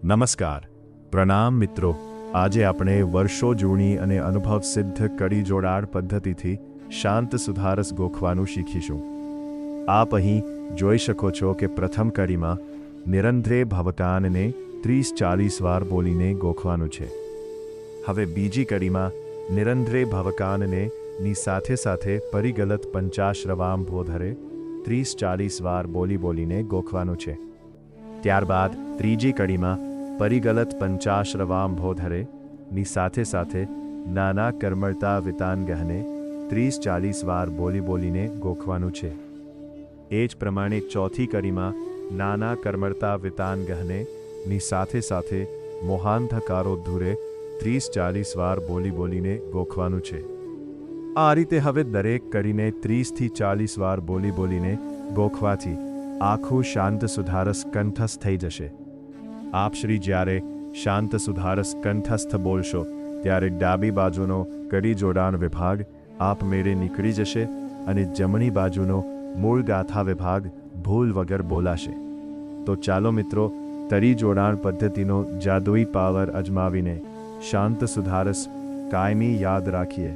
નમસ્કાર, પ્રણામ મિત્રો. આજે આપણે વર્ષો જૂની અને અનુભવ સિદ્ધ કડી જોડાણ પદ્ધતિથી શાંત સુધારસ ગોખવાનું શીખીશું. આપ અહીં જોઈ શકો છો કે પ્રથમ કડીમાં નિરંધ્રે ભવકાનને 30-40 વાર બોલીને ગોખવાનું છે. હવે બીજી કડીમાં નિરંધ્રે ભવકાનને ની સાથે સાથે પરિગલત પંચાશ્રવામ ભોધરે 30-40 વાર બોલીને ગોખવાનું છે. ત્યારબાદ ત્રીજી કડીમાં પરિગલત પંચાશ્રવામ ભોધરે ની સાથે નાના કર્મળતા વિતાનગહને 30-40 વાર બોલીને ગોખવાનું છે. એ જ પ્રમાણે ચોથી કડીમાં નાના કર્મળતા વિતાનગહને ની સાથે મોહાંધકારોદ્ધુરે 30-40 વાર બોલીને ગોખવાનું છે. આ રીતે હવે દરેક કડીને 30-40 વાર બોલીને ગોખવાથી આખું શાંત સુધારસ કંઠસ્થ થઈ જશે. આપ શ્રી જ્યારે શાંત સુધારસ કંઠસ્થ બોલશો ત્યારે ડાબી બાજુનો કડી જોડાણ વિભાગ આપમેળે નીકળી જશે અને જમણી બાજુનો મૂળ ગાથા વિભાગ ભૂલ વગર બોલાશે. તો ચાલો મિત્રો, તરી જોડાણ પદ્ધતિનો જાદુઈ પાવર અજમાવીને શાંત સુધારસ કાયમી યાદ રાખીએ.